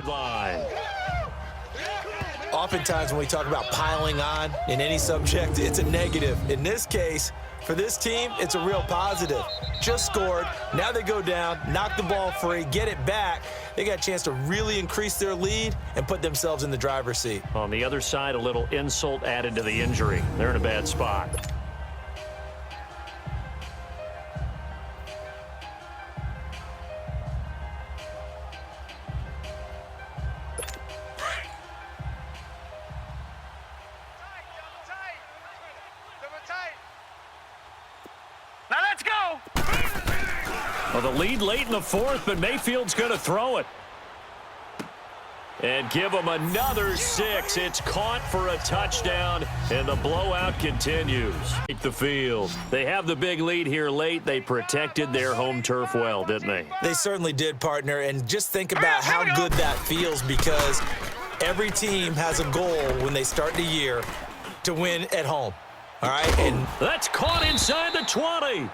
Line. Oftentimes when we talk about piling on in any subject, it's a negative. In this case, for this team, it's a real positive. Just scored. Now they go down, knock the ball free, get it back. They got a chance to really increase their lead and put themselves in the driver's seat. On the other side, a little insult added to the injury. They're in a bad spot. Now let's go! Well, the lead late in the fourth, but Mayfield's going to throw it. And give them another 6. It's caught for a touchdown, and the blowout continues. Take the field. They have the big lead here late. They protected their home turf well, didn't they? They certainly did, partner. And just think about how good that feels, because every team has a goal when they start the year to win at home. All right? And that's caught inside the 20.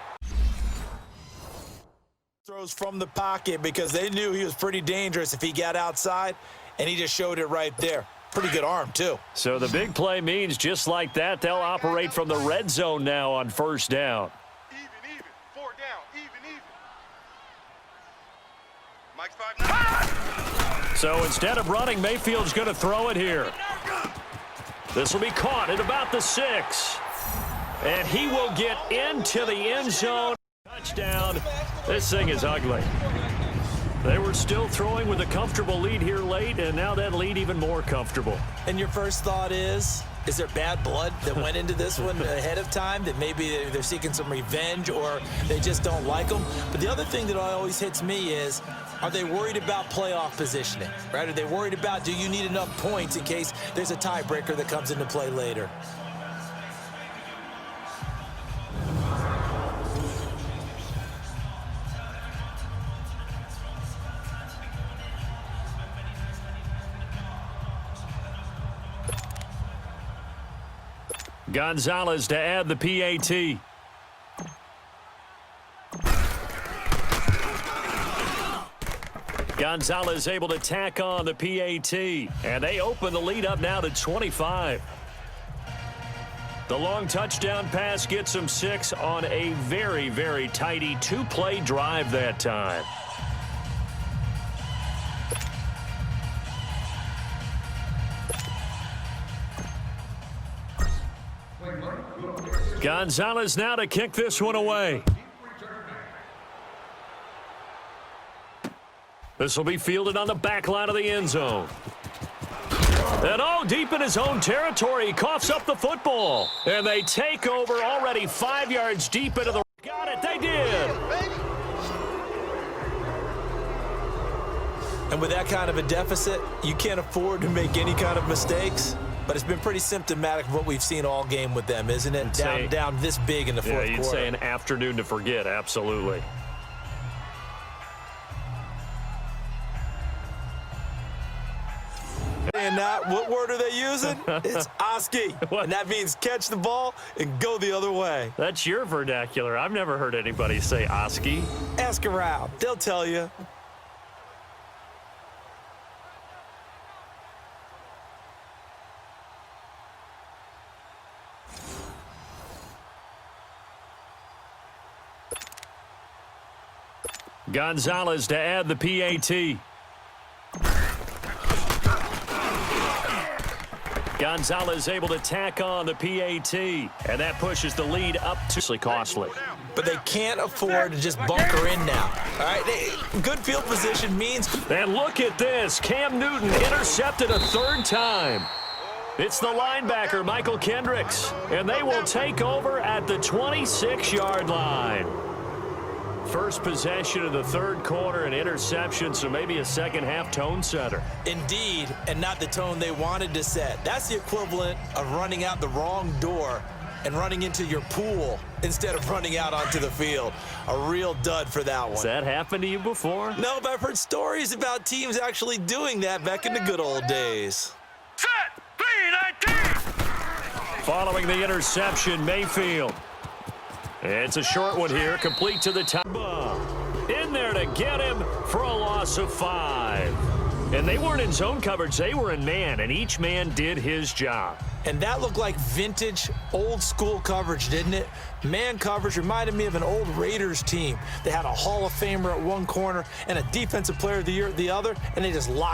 Throws from the pocket because they knew he was pretty dangerous if he got outside. And he just showed it right there. Pretty good arm, too. So the big play means just like that, they'll operate from the red zone now on first down. Even. 4 down. Even. Mike's 5-9. So instead of running, Mayfield's going to throw it here. This will be caught at about the 6. And he will get into the end zone. Touchdown. This thing is ugly. They were still throwing with a comfortable lead here late, and now that lead even more comfortable. And your first thought is there bad blood that went into this one ahead of time, that maybe they're seeking some revenge or they just don't like them? But the other thing that always hits me is, are they worried about playoff positioning, right? Are they worried about, do you need enough points in case there's a tiebreaker that comes into play later? Gonzalez to add the PAT. Gonzalez able to tack on the PAT. And they open the lead up now to 25. The long touchdown pass gets them 6 on a very, very tidy 2-play drive that time. Gonzalez now to kick this one away. This will be fielded on the back line of the end zone. And deep in his own territory, he coughs up the football. And they take over already 5 yards deep into the... Got it, they did. And with that kind of a deficit, you can't afford to make any kind of mistakes. But it's been pretty symptomatic of what we've seen all game with them, isn't it? Down this big in the fourth quarter. Yeah, you'd say an afternoon to forget, absolutely. And what word are they using? It's Oski. And that means catch the ball and go the other way. That's your vernacular. I've never heard anybody say Oski. Ask around. They'll tell you. Gonzalez to add the PAT. Gonzalez able to tack on the PAT, and that pushes the lead up to costly. But they can't afford to just bunker in now. All right, good field position means... And look at this. Cam Newton intercepted a 3rd time. It's the linebacker, Michael Kendricks, and they will take over at the 26-yard line. First possession of the 3rd quarter, an interception, so maybe a second-half tone setter. Indeed, and not the tone they wanted to set. That's the equivalent of running out the wrong door and running into your pool instead of running out onto the field. A real dud for that one. Has that happened to you before? No, but I've heard stories about teams actually doing that back in the good old days. Set! 3-19! Following the interception, Mayfield. It's a short one here, complete to the top. In there to get him for a loss of 5. And they weren't in zone coverage. They were in man, and each man did his job. And that looked like vintage, old-school coverage, didn't it? Man coverage reminded me of an old Raiders team. They had a Hall of Famer at one corner and a Defensive Player of the Year at the other, and they just locked